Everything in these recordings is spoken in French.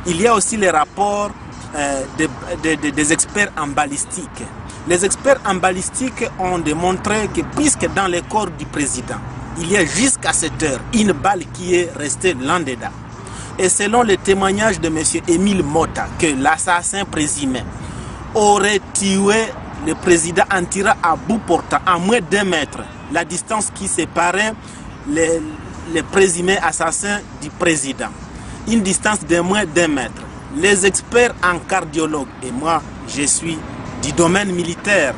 il y a aussi les rapports des experts en balistique. Les experts en balistique ont démontré que puisque dans le corps du président, il y a jusqu'à cette heure une balle qui est restée là dedans. Et selon le témoignage de M. Émile Motta, que l'assassin présumé aurait tué le président en tirant à bout portant à moins d'1 mètre la distance qui séparait le présumé assassin du président. Une distance de moins d'1 mètre. Les experts en cardiologue, et moi je suis du domaine militaire,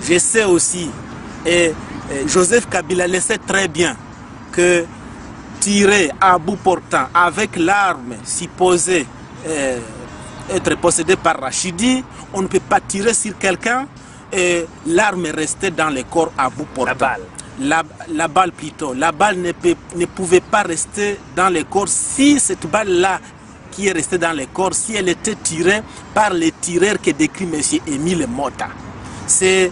je sais aussi, et Joseph Kabila le sait très bien, que tirer à bout portant avec l'arme supposée être possédée par Rachidi, on ne peut pas tirer sur quelqu'un et l'arme est restée dans le corps à bout portant. La balle plutôt. La balle ne pouvait pas rester dans le corps si cette balle-là qui est restée dans le corps, si elle était tirée par les tireurs que décrit M. Émile Motta. C'est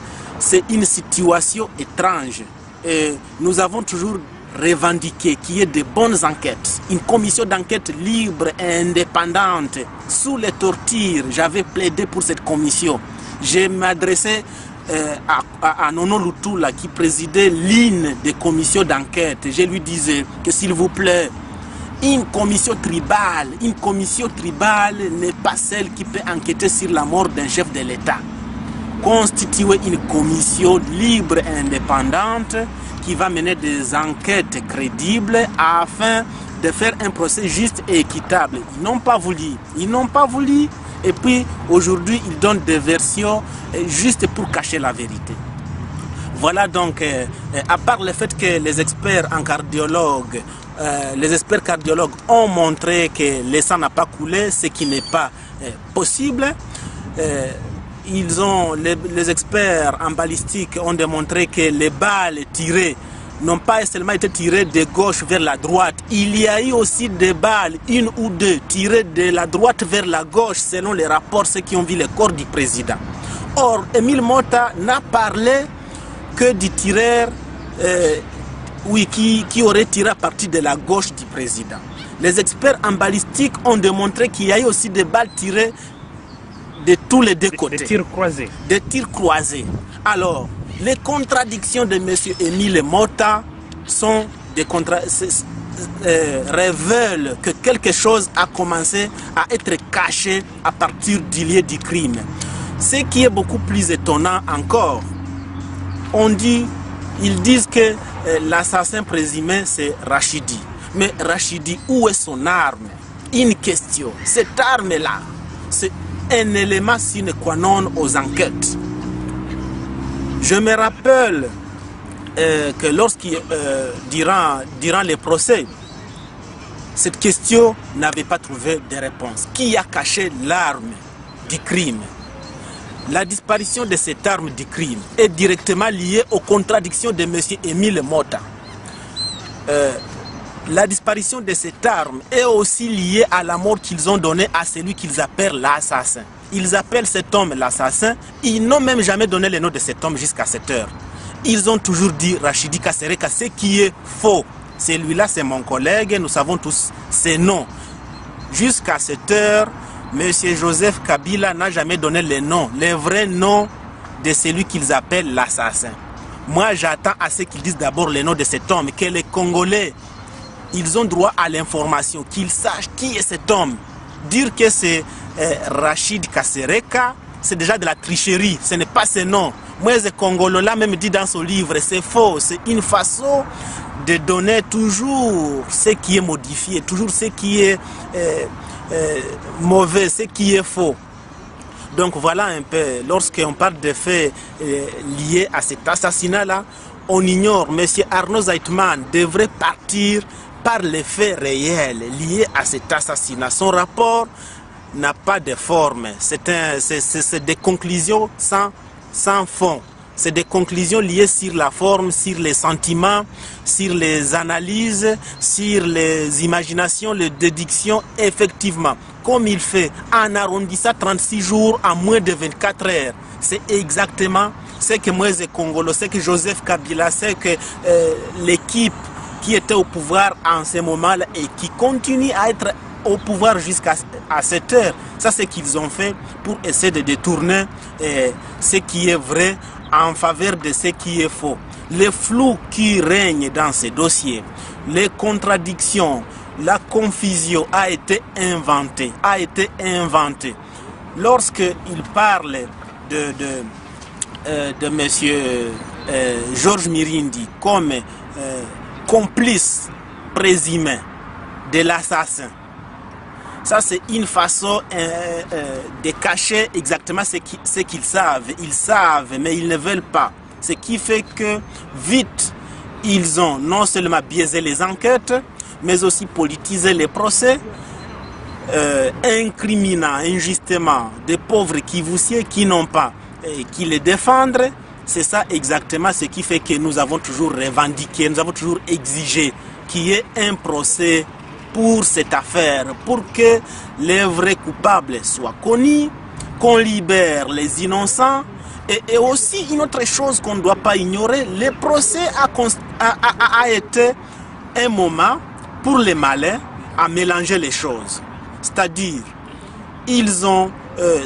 une situation étrange. Et nous avons toujours revendiqué qu'il y ait de bonnes enquêtes. Une commission d'enquête libre et indépendante sous les tortures. J'avais plaidé pour cette commission. J'ai m'adressé à Nono Lutula qui présidait l'une des commissions d'enquête. Je lui disais que s'il vous plaît, une commission tribale n'est pas celle qui peut enquêter sur la mort d'un chef de l'État. Constituer une commission libre et indépendante qui va mener des enquêtes crédibles afin de faire un procès juste et équitable. Ils n'ont pas voulu. Ils n'ont pas voulu. Et puis aujourd'hui, ils donnent des versions juste pour cacher la vérité. Voilà donc, à part le fait que les experts en cardiologue, les experts cardiologues ont montré que le sang n'a pas coulé, ce qui n'est pas possible. Les experts en balistique ont démontré que les balles tirées n'ont pas seulement été tirées de gauche vers la droite. Il y a eu aussi des balles, une ou deux, tirées de la droite vers la gauche selon les rapports, ceux qui ont vu le corps du président. Or, Émile Motta n'a parlé que du tireur qui aurait tiré à partir de la gauche du président. Les experts en balistique ont démontré qu'il y a eu aussi des balles tirées de tous les deux côtés. Des tirs croisés. Des tirs croisés. Alors, les contradictions de M. Émile Motta sont des révèlent que quelque chose a commencé à être caché à partir du lieu du crime. Ce qui est beaucoup plus étonnant encore, ils disent que l'assassin présumé c'est Rachidi. Mais Rachidi, où est son arme? Une question. Cette arme-là, c'est un élément sine qua non aux enquêtes. Je me rappelle que durant les procès, cette question n'avait pas trouvé de réponse. Qui a caché l'arme du crime? La disparition de cette arme du crime est directement liée aux contradictions de M. Émile Motta. La disparition de cette arme est aussi liée à la mort qu'ils ont donnée à celui qu'ils appellent l'assassin. Ils appellent cet homme l'assassin. Ils n'ont même jamais donné le nom de cet homme jusqu'à cette heure. Ils ont toujours dit Rachidi Kasereka, ce qui est faux. Celui-là, c'est mon collègue, nous savons tous ses noms. Jusqu'à cette heure, M. Joseph Kabila n'a jamais donné le nom, le vrai nom de celui qu'ils appellent l'assassin. Moi, j'attends à ce qu'ils disent d'abord le nom de cet homme, que les Congolais, ils ont droit à l'information, qu'ils sachent qui est cet homme. Dire que c'est Rachid Kasereka, c'est déjà de la tricherie, ce n'est pas ce nom. Moïse Congolola même dit dans son livre, c'est faux, c'est une façon de donner toujours ce qui est modifié, toujours ce qui est mauvais, ce qui est faux. Donc voilà un peu, lorsqu'on parle de faits liés à cet assassinat-là, on ignore, M. Arnaud Zeitman devrait partir par les faits réels liés à cet assassinat. Son rapport n'a pas de forme, c'est des conclusions sans fond. C'est des conclusions liées sur la forme, sur les sentiments, sur les analyses, sur les imaginations, les déductions, effectivement. Comme il fait en arrondissant 36 jours en moins de 24 heures. C'est exactement ce que Moïse Congolo, ce que Joseph Kabila, ce que l'équipe qui était au pouvoir en ce moment-là et qui continue à être au pouvoir jusqu'à cette heure. Ça, c'est ce qu'ils ont fait pour essayer de détourner ce qui est vrai en faveur de ce qui est faux. Le flou qui règne dans ces dossiers, les contradictions, la confusion a été inventée. Lorsqu'il parle de M. Georges Mirindi comme complice présumé de l'assassin, ça c'est une façon de cacher exactement ce qu'ils savent. Ils savent, mais ils ne veulent pas. Ce qui fait que vite, ils ont non seulement biaisé les enquêtes, mais aussi politisé les procès, incriminant injustement des pauvres Kivoussiens qui n'ont pas qui les défendre. C'est ça exactement ce qui fait que nous avons toujours revendiqué, nous avons toujours exigé qu'il y ait un procès pour cette affaire, pour que les vrais coupables soient connus, qu'on libère les innocents. Et aussi une autre chose qu'on ne doit pas ignorer, le procès a été un moment pour les malins à mélanger les choses. C'est-à-dire, ils ont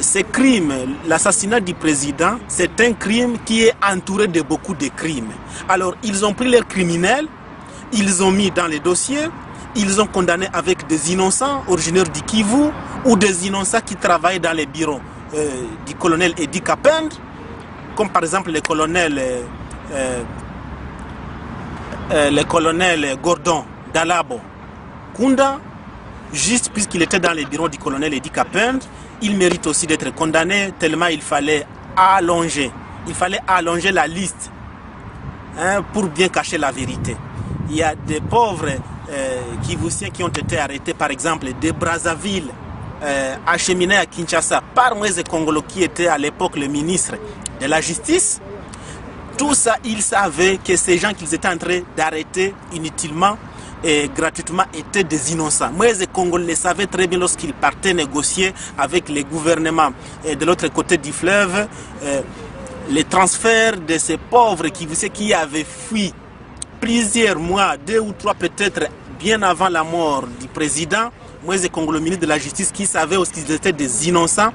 ces crimes, l'assassinat du président, c'est un crime qui est entouré de beaucoup de crimes. Alors, ils ont pris les criminels, ils ont mis dans les dossiers, ils ont condamné avec des innocents originaires du Kivu ou des innocents qui travaillent dans les bureaux du colonel Edi Kapend, comme par exemple le colonel Gordon Dalabo Kunda, juste puisqu'il était dans les bureaux du colonel Edi Kapend. Il mérite aussi d'être condamné tellement il fallait allonger la liste pour bien cacher la vérité. Il y a des pauvres Kivoussiens qui ont été arrêtés, par exemple de Brazzaville, acheminés à Kinshasa par Moïse Kongolo qui était à l'époque le ministre de la justice. Tout ça, ils savaient que ces gens qu'ils étaient en train d'arrêter inutilement et gratuitement étaient des innocents. Moïse Kongolo le savait très bien lorsqu'il partait négocier avec les gouvernements de l'autre côté du fleuve les transferts de ces pauvres qui avaient fui plusieurs mois, 2 ou 3 peut-être bien avant la mort du président. Moïse Kongolo, ministre de la Justice, qui savait aussi qu'ils étaient des innocents,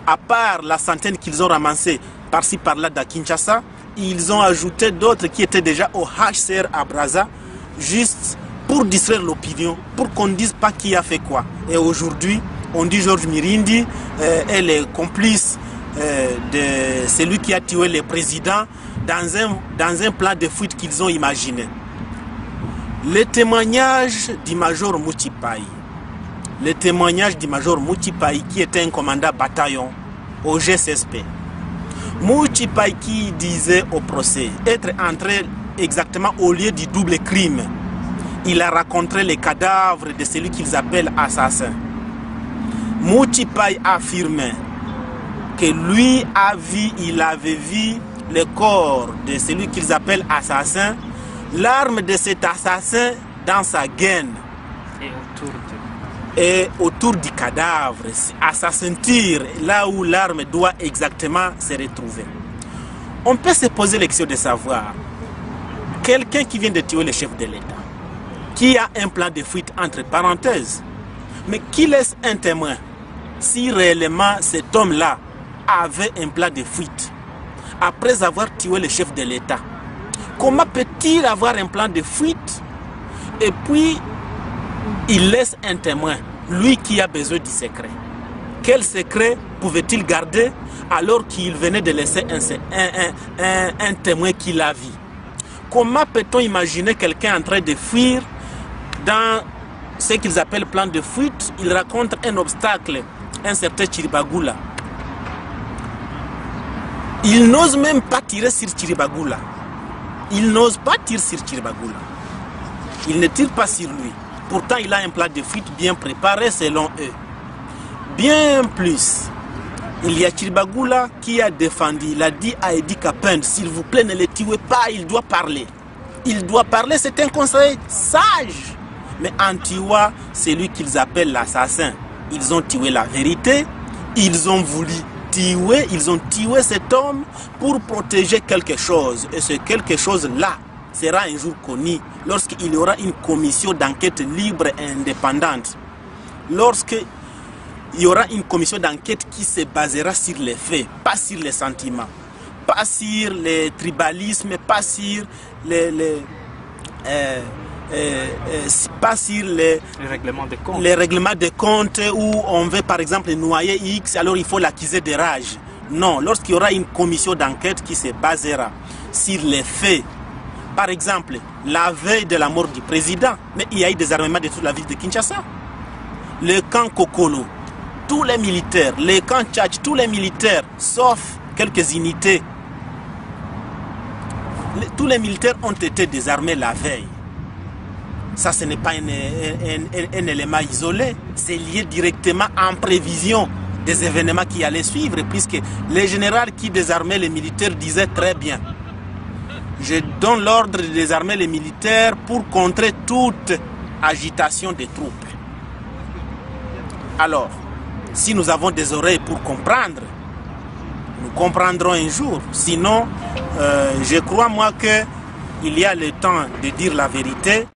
à part la centaine qu'ils ont ramassée par-ci par-là à Kinshasa, ils ont ajouté d'autres qui étaient déjà au HCR à Brazza, juste pour distraire l'opinion, pour qu'on ne dise pas qui a fait quoi. Et aujourd'hui, on dit Georges Mirindi est le complice de celui qui a tué le président dans un plan de fuite qu'ils ont imaginé. Le témoignage du major Mouchipai, qui était un commandant bataillon au GSSP. Mouchipai qui disait au procès être entré exactement au lieu du double crime. Il a rencontré les cadavres de celui qu'ils appellent assassin. Mouchipai affirmait que lui il avait vu le corps de celui qu'ils appellent assassin, l'arme de cet assassin dans sa gaine et autour du cadavre, à sa ceinture, là où l'arme doit exactement se retrouver. On peut se poser la question de savoir, quelqu'un qui vient de tuer le chef de l'État, qui a un plan de fuite entre parenthèses, mais qui laisse un témoin si réellement cet homme-là avait un plan de fuite après avoir tué le chef de l'État? Comment peut-il avoir un plan de fuite et puis il laisse un témoin, lui qui a besoin du secret? Quel secret pouvait-il garder alors qu'il venait de laisser un témoin qu'il a vu? Comment peut-on imaginer quelqu'un en train de fuir dans ce qu'ils appellent plan de fuite? Il rencontre un obstacle, un certain Chiribagoula. Il n'ose même pas tirer sur Chiribagoula. Il n'ose pas tirer sur Chiribagoula. Il ne tire pas sur lui. Pourtant, il a un plan de fuite bien préparé selon eux. Bien plus, il y a Chiribagoula qui a défendu, il a dit à Edi Kapend, s'il vous plaît, ne le tuez pas, il doit parler. Il doit parler, c'est un conseil sage. Mais en tuant celui qu'ils appellent l'assassin, ils ont tué la vérité, ils ont voulu tuer, ils ont tué cet homme pour protéger quelque chose. Et ce quelque chose-là sera un jour connu lorsqu'il y aura une commission d'enquête libre et indépendante lorsque il y aura une commission d'enquête qui se basera sur les faits, pas sur les sentiments, pas sur les tribalismes, pas sur pas sur les règlements de compte où on veut par exemple noyer X, alors il faut l'accuser de rage. Non, lorsqu'il y aura une commission d'enquête qui se basera sur les faits, par exemple, la veille de la mort du président, mais il y a eu des armements de toute la ville de Kinshasa. Le camp Kokolo, tous les militaires, le camp Tchatch, tous les militaires, sauf quelques unités, tous les militaires ont été désarmés la veille. Ça, ce n'est pas un élément isolé, c'est lié directement en prévision des événements qui allaient suivre, puisque les généraux qui désarmaient les militaires disaient très bien: je donne l'ordre de désarmer les militaires pour contrer toute agitation des troupes. Alors, si nous avons des oreilles pour comprendre, nous comprendrons un jour. Sinon, je crois moi qu'il y a le temps de dire la vérité.